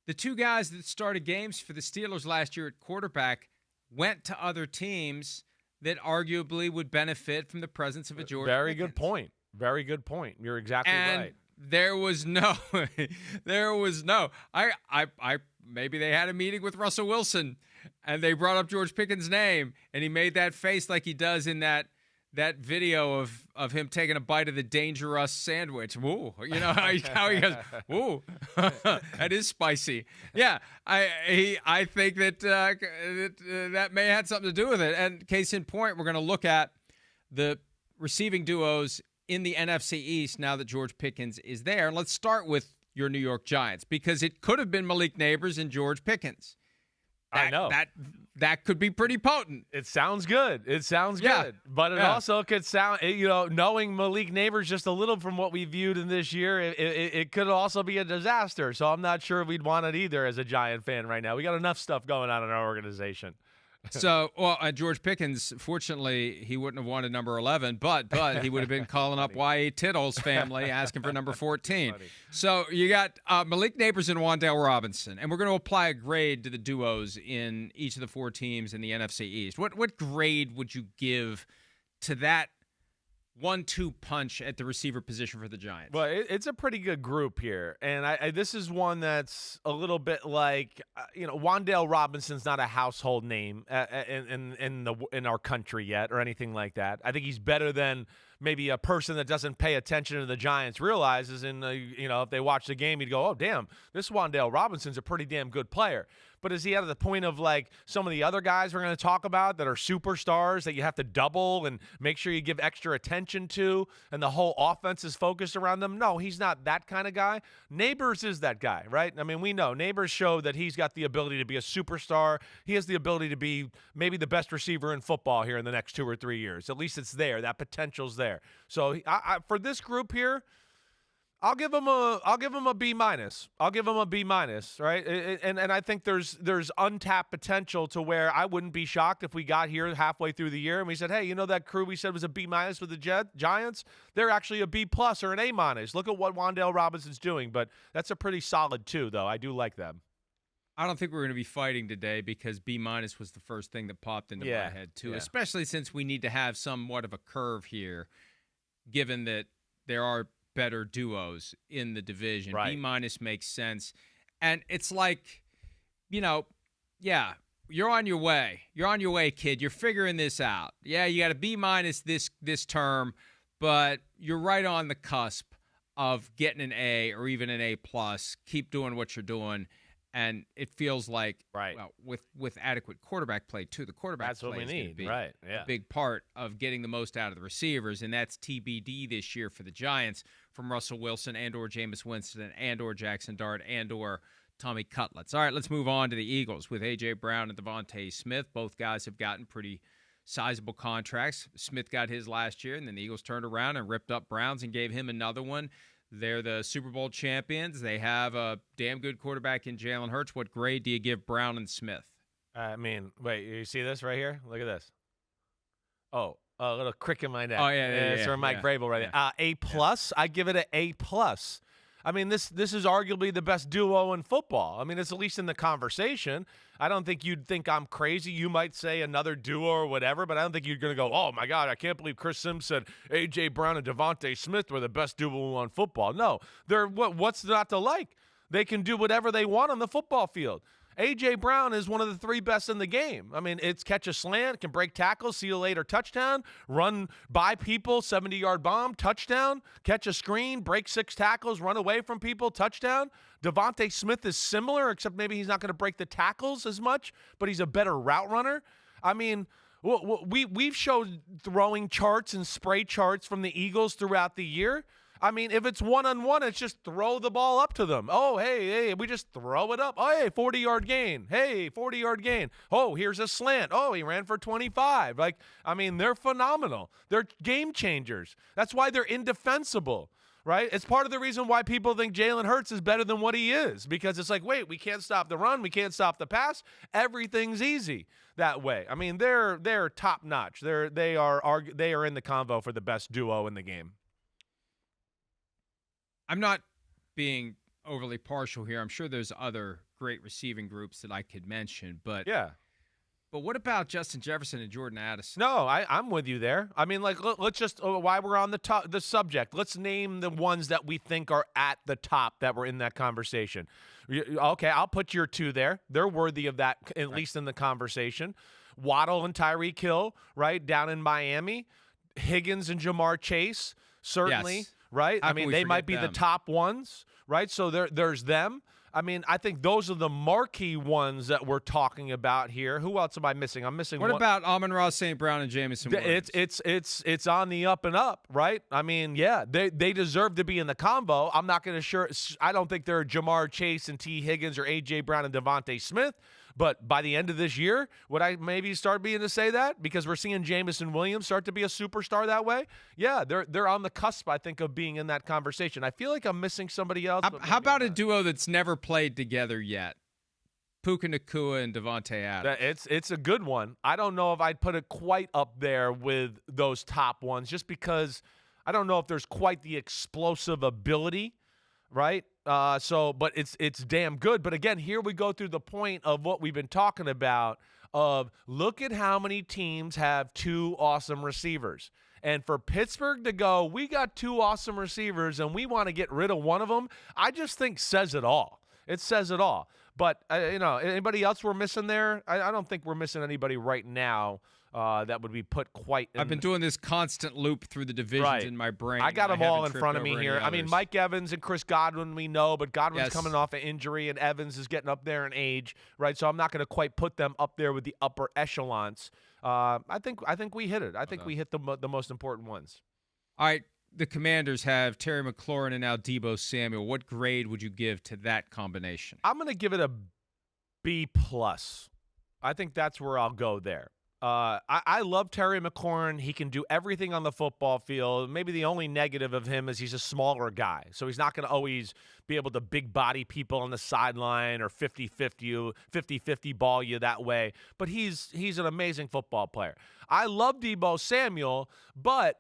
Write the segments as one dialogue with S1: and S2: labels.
S1: The two guys that started games for the Steelers last year at quarterback went to other teams that arguably would benefit from the presence of a George
S2: Very
S1: Pickens.
S2: good point. Very good point. You're exactly right.
S1: There was no, I maybe they had a meeting with Russell Wilson and they brought up George Pickens' name and he made that face like he does in that video of him taking a bite of the Dangerous sandwich. Woo, you know how he goes, woo, that is spicy. Yeah, I think that may have had something to do with it. And case in point, we're going to look at the receiving duos in the NFC East now that George Pickens is there. And let's start with your New York Giants because it could have been Malik Nabers and George Pickens.
S2: I know.
S1: That could be pretty potent.
S2: It sounds good. Good. But it also could sound, knowing Malik Nabers just a little from what we viewed in this year, it could also be a disaster. So I'm not sure we'd want it either as a Giant fan right now. We got enough stuff going on in our organization.
S1: So, George Pickens, fortunately, he wouldn't have wanted number 11, but he would have been calling up Y.A. Tittle's family asking for number 14. So you got Malik Nabers and Wan'Dale Robinson, and we're going to apply a grade to the duos in each of the four teams in the NFC East. What grade would you give to that 1-2 punch at the receiver position for the Giants?
S2: Well, it's a pretty good group here, and this is one that's a little bit like, Wan'Dale Robinson's not a household name in our country yet or anything like that. I think he's better than maybe a person that doesn't pay attention to the Giants realizes. If they watch the game, he'd go, "Oh, damn, this Wan'Dale Robinson's a pretty damn good player." But is he at the point of like some of the other guys we're going to talk about that are superstars that you have to double and make sure you give extra attention to and the whole offense is focused around them? No, he's not that kind of guy. Nabers is that guy, right? I mean, we know Nabers showed that he's got the ability to be a superstar. He has the ability to be maybe the best receiver in football here in the next 2 or 3 years. At least it's there. That potential's there. So for this group here, I'll give him a B minus. I'll give him a B minus, right? And I think there's untapped potential to where I wouldn't be shocked if we got here halfway through the year and we said, hey, that crew we said was a B minus with the Giants? They're actually a B plus or an A minus. Look at what Wan'Dale Robinson's doing, but that's a pretty solid 2, though. I do like them.
S1: I don't think we're going to be fighting today because B minus was the first thing that popped into my head too, especially since we need to have somewhat of a curve here, given that there are better duos in the division.
S2: Right.
S1: B minus makes sense. And it's like, you're on your way. You're on your way, kid. You're figuring this out. Yeah, you got a B minus this term, but you're right on the cusp of getting an A or even an A plus. Keep doing what you're doing. And it feels like, well, with adequate quarterback play, too, the quarterback
S2: play
S1: is going to be
S2: a
S1: big part of getting the most out of the receivers, and that's TBD this year for the Giants from Russell Wilson and/or Jameis Winston and/or Jackson Dart and/or Tommy Cutlets. All right, let's move on to the Eagles with A.J. Brown and DeVonta Smith. Both guys have gotten pretty sizable contracts. Smith got his last year, and then the Eagles turned around and ripped up Browns and gave him another one. They're the Super Bowl champions. They have a damn good quarterback in Jalen Hurts. What grade do you give Brown and Smith?
S2: Wait, you see this right here? Look at this. Oh, a little crick in my neck.
S1: Oh, yeah.
S2: It's from Mike Vrabel right there. A plus. I give it an A plus. I mean, this is arguably the best duo in football. I mean, it's at least in the conversation. I don't think you'd think I'm crazy. You might say another duo or whatever, but I don't think you're going to go, oh, my God, I can't believe Chris Simms said A.J. Brown and DeVonta Smith were the best duo on football. No, they're what's not to like? They can do whatever they want on the football field. A.J. Brown is one of the 3 best in the game. I mean, it's catch a slant, can break tackles, see you later, touchdown, run by people, 70-yard bomb, touchdown, catch a screen, break 6 tackles, run away from people, touchdown. DeVonta Smith is similar, except maybe he's not going to break the tackles as much, but he's a better route runner. I mean, we've showed throwing charts and spray charts from the Eagles throughout the year. I mean, if it's one-on-one, it's just throw the ball up to them. Oh, hey, we just throw it up. Oh, hey, 40-yard gain. Hey, 40-yard gain. Oh, here's a slant. Oh, he ran for 25. They're phenomenal. They're game changers. That's why they're indefensible, right? It's part of the reason why people think Jalen Hurts is better than what he is, because it's like, wait, we can't stop the run. We can't stop the pass. Everything's easy that way. I mean, they're top-notch. They are in the convo for the best duo in the game.
S1: I'm not being overly partial here. I'm sure there's other great receiving groups that I could mention, but
S2: Yeah.
S1: But what about Justin Jefferson and Jordan Addison?
S2: No, I'm with you there. I mean, like, let's just while we're on the subject, let's name the ones that we think are at the top that were in that conversation. Okay, I'll put your two there. They're worthy of that, at least in the conversation. Waddle and Tyreek Hill, right, down in Miami. Higgins and Jamar Chase, certainly,
S1: Yes.
S2: right?
S1: How
S2: I
S1: can
S2: mean,
S1: we
S2: they
S1: forget
S2: might be the
S1: them?
S2: top ones, right? So there's them. I mean, I think those are the marquee ones that we're talking about here. Who else am I missing? I'm missing
S1: What
S2: one.
S1: about Amon-Ra St. Brown and Jameson Williams?
S2: It's on the up and up, right? I mean, yeah, they deserve to be in the combo. I'm not going to I don't think they're Jamar Chase and T. Higgins or A.J. Brown and DeVonta Smith. But by the end of this year, would I maybe start being to say that? Because we're seeing Jameson Williams start to be a superstar that way. Yeah, they're on the cusp, I think, of being in that conversation. I feel like I'm missing somebody else.
S1: How about a duo that's never played together yet? Puka Nacua and Devontae Adams.
S2: It's a good one. I don't know if I'd put it quite up there with those top ones, just because I don't know if there's quite the explosive ability, right? But it's damn good. But again, here we go through the point of what we've been talking about of look at how many teams have two awesome receivers. And for Pittsburgh to go, we got two awesome receivers and we want to get rid of one of them, I just think says it all. It says it all. But, anybody else we're missing there? I don't think we're missing anybody right now that would be put quite in.
S1: I've been doing this constant loop through the divisions in my brain.
S2: I got them all in
S1: haven't
S2: front of
S1: tripped
S2: me
S1: over
S2: here.
S1: any
S2: I mean,
S1: others.
S2: Mike Evans and Chris Godwin we know, but Godwin's
S1: Yes.
S2: coming off an injury and Evans is getting up there in age, right? So I'm not going to quite put them up there with the upper echelons. I think we hit it. I think we hit the most important ones.
S1: All right, the Commanders have Terry McLaurin and now Deebo Samuel. What grade would you give to that combination?
S2: I'm going to give it a B+. I think that's where I'll go there. I love Terry McLaurin. He can do everything on the football field. Maybe the only negative of him is he's a smaller guy, so he's not going to always be able to big body people on the sideline or 50-50 ball you that way. But he's an amazing football player. I love Deebo Samuel, but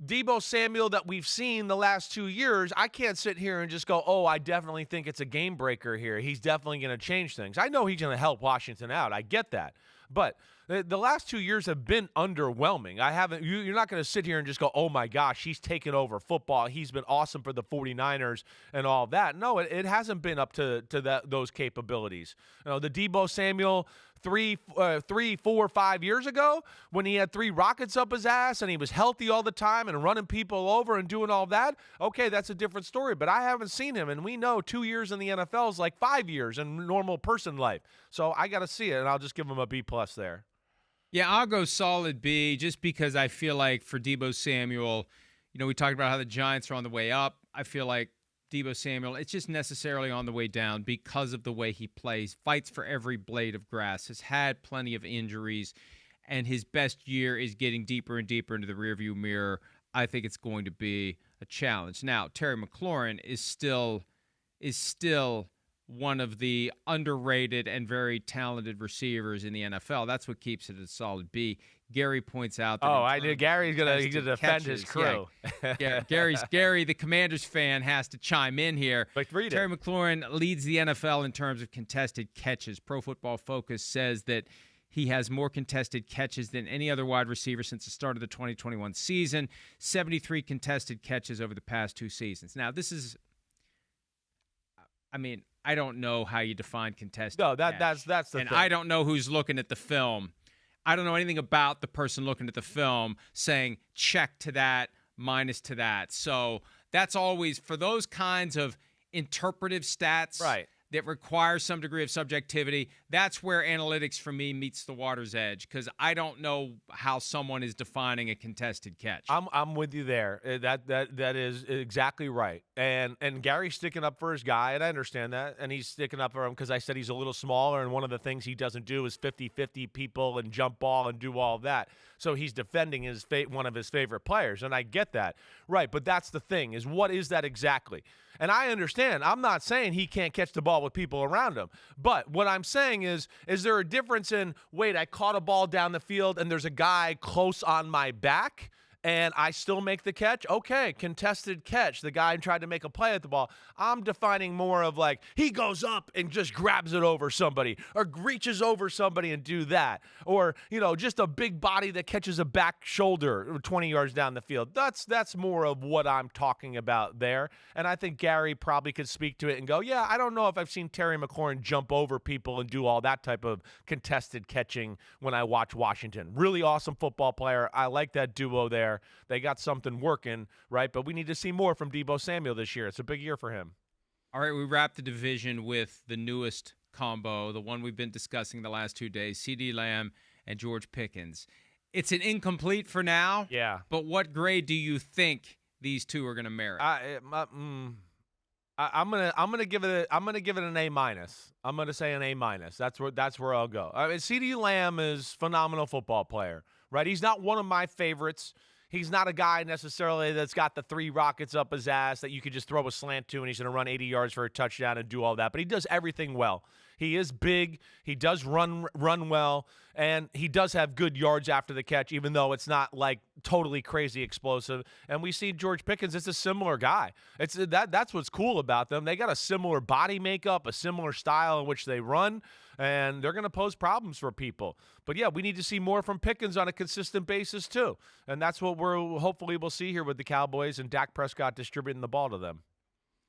S2: Deebo Samuel that we've seen the last 2 years, I can't sit here and just go, oh, I definitely think it's a game breaker here. He's definitely going to change things. I know he's going to help Washington out. I get that. But the last 2 years have been underwhelming. You're not going to sit here and just go, oh my gosh, he's taken over football. He's been awesome for the 49ers and all that. No, it hasn't been up to those capabilities. The Deebo Samuel 3, 4, 5 years ago when he had 3 rockets up his ass and he was healthy all the time and running people over and doing all that, okay, that's a different story. But I haven't seen him, and we know 2 years in the NFL is like 5 years in normal person life. So I got to see it, and I'll just give him a B+ there.
S1: Yeah, I'll go solid B just because I feel like for Deebo Samuel, we talked about how the Giants are on the way up. I feel like Deebo Samuel, it's just necessarily on the way down because of the way he plays, fights for every blade of grass, has had plenty of injuries, and his best year is getting deeper and deeper into the rearview mirror. I think it's going to be a challenge. Now, Terry McLaurin is still one of the underrated and very talented receivers in the NFL. That's what keeps it a solid B. Gary points out that
S2: I knew Gary's going to defend his crew.
S1: Yeah, Gary, the Commanders fan, has to chime in here.
S2: Like, read
S1: Terry McLaurin leads the NFL in terms of contested catches. Pro Football Focus says that he has more contested catches than any other wide receiver since the start of the 2021 season, 73 contested catches over the past 2 seasons. Now, I don't know how you define contested catch.
S2: that's the thing.
S1: And I don't know who's looking at the film. I don't know anything about the person looking at the film saying check to that, minus to that. So that's always, for those kinds of interpretive stats that require some degree of subjectivity, that's where analytics for me meets the water's edge, because I don't know how someone is defining a contested catch.
S2: I'm with you there. That is exactly right. And Gary's sticking up for his guy, and I understand that. And he's sticking up for him because I said he's a little smaller, and one of the things he doesn't do is 50-50 people and jump ball and do all that. So he's defending one of his favorite players, and I get that. Right, but that's the thing, is what is that exactly? And I understand. I'm not saying he can't catch the ball with people around him. But what I'm saying is there a difference in, wait, I caught a ball down the field and there's a guy close on my back? and I still make the catch, okay, contested catch. The guy tried to make a play at the ball. I'm defining more of like he goes up and just grabs it over somebody or reaches over somebody and do that. Or, just a big body that catches a back shoulder 20 yards down the field. That's more of what I'm talking about there. And I think Gary probably could speak to it and go, yeah, I don't know if I've seen Terry McLaurin jump over people and do all that type of contested catching when I watch Washington. Really awesome football player. I like that duo there. They got something working, right? But we need to see more from Deebo Samuel this year. It's a big year for him.
S1: All right, we wrapped the division with the newest combo, the one we've been discussing the last 2 days, CeeDee Lamb and George Pickens. It's an incomplete for now.
S2: Yeah.
S1: But what grade do you think these two are going to merit?
S2: I'm gonna give it an A minus. I'm gonna say an A minus. That's where I'll go. I mean, CeeDee Lamb is a phenomenal football player, right? He's not one of my favorites. He's not a guy necessarily that's got the 3 rockets up his ass that you could just throw a slant to and he's going to run 80 yards for a touchdown and do all that. But he does everything well. He is big. He does run well, and he does have good yards after the catch, even though it's not like totally crazy explosive. And we see George Pickens. It's a similar guy. That's what's cool about them. They got a similar body makeup, a similar style in which they run, and they're going to pose problems for people. But yeah, we need to see more from Pickens on a consistent basis too, and that's what we'll see here with the Cowboys and Dak Prescott distributing the ball to them.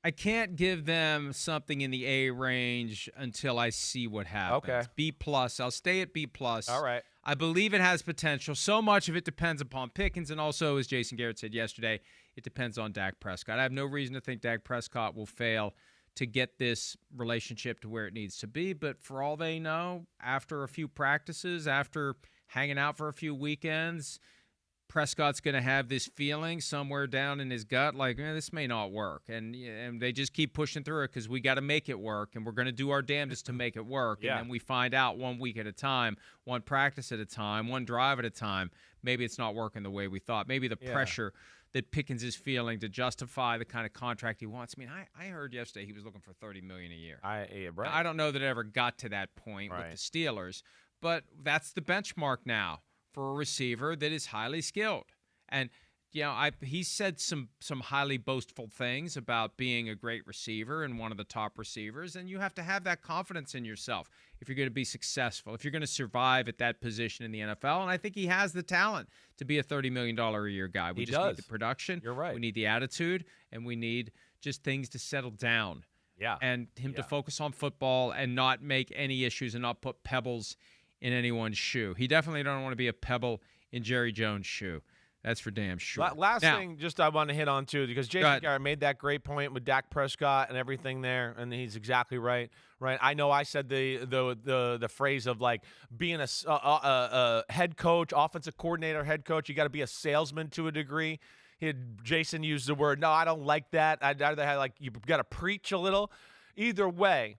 S1: I can't give them something in the A range until I see what happens.
S2: Okay.
S1: B+. I'll stay at B+.
S2: All right.
S1: I believe it has potential. So much of it depends upon Pickens, and also, as Jason Garrett said yesterday, it depends on Dak Prescott. I have no reason to think Dak Prescott will fail to get this relationship to where it needs to be, but for all they know, after a few practices, after hanging out for a few weekends, Prescott's going to have this feeling somewhere down in his gut like, this may not work. And they just keep pushing through it because we got to make it work, and we're going to do our damnedest to make it work.
S2: Yeah.
S1: And then we find out 1 week at a time, one practice at a time, one drive at a time, maybe it's not working the way we thought. Maybe the pressure that Pickens is feeling to justify the kind of contract he wants. I mean, I heard yesterday he was looking for $30 million a year.
S2: Right.
S1: I don't know that it ever got to that point with the Steelers, but that's the benchmark now for a receiver that is highly skilled. And he said some highly boastful things about being a great receiver and one of the top receivers, and you have to have that confidence in yourself if you're going to be successful, if you're going to survive at that position in the NFL. And I think he has the talent to be a $30 million a year guy. We just need the production.
S2: You're right.
S1: We need the attitude, and we need just things to settle down.
S2: Yeah.
S1: And him to focus on football and not make any issues and not put pebbles in anyone's shoe. He definitely don't want to be a pebble in Jerry Jones' shoe. That's for damn sure.
S2: Last thing just I want to hit on, too, because Jason Garrett made that great point with Dak Prescott and everything there, and he's exactly right. Right? I know I said the phrase of, like, being a head coach, offensive coordinator, head coach, you got to be a salesman to a degree. Jason used the word, no, I don't like that. I'd rather have, like, you got to preach a little. Either way,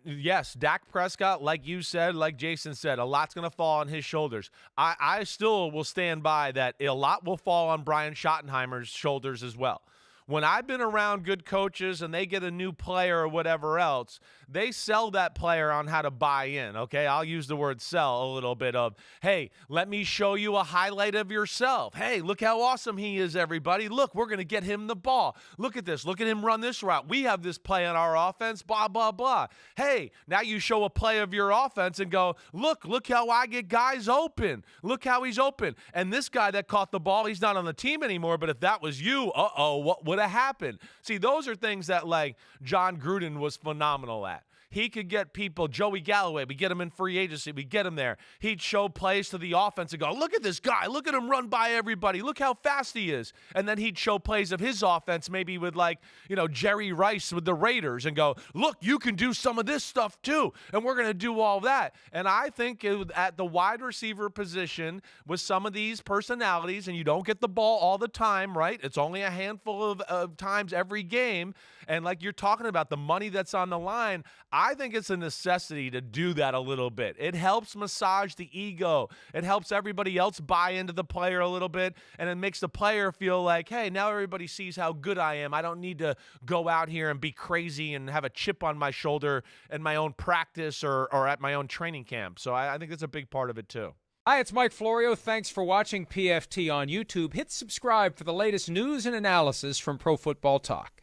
S2: yes, Dak Prescott, like you said, like Jason said, a lot's going to fall on his shoulders. I still will stand by that a lot will fall on Brian Schottenheimer's shoulders as well. When I've been around good coaches and they get a new player or whatever else, they sell that player on how to buy in, okay? I'll use the word sell a little bit of, hey, let me show you a highlight of yourself. Hey, look how awesome he is, everybody. Look, we're going to get him the ball. Look at this. Look at him run this route. We have this play on our offense, blah, blah, blah. Hey, now you show a play of your offense and go, look how I get guys open. Look how he's open. And this guy that caught the ball, he's not on the team anymore, but if that was you, what would have happened? See, those are things that, like, John Gruden was phenomenal at. He could get people, Joey Galloway, we get him in free agency, we get him there. He'd show plays to the offense and go, look at this guy, look at him run by everybody, look how fast he is. And then he'd show plays of his offense, maybe with, like, Jerry Rice with the Raiders, and go, look, you can do some of this stuff too, and we're going to do all that. And I think at the wide receiver position, with some of these personalities, and you don't get the ball all the time, right? It's only a handful of times every game. And like you're talking about the money that's on the line, I think it's a necessity to do that a little bit. It helps massage the ego. It helps everybody else buy into the player a little bit, and it makes the player feel like, hey, now everybody sees how good I am. I don't need to go out here and be crazy and have a chip on my shoulder in my own practice or at my own training camp. So I think that's a big part of it too.
S1: Hi, it's Mike Florio. Thanks for watching PFT on YouTube. Hit subscribe for the latest news and analysis from Pro Football Talk.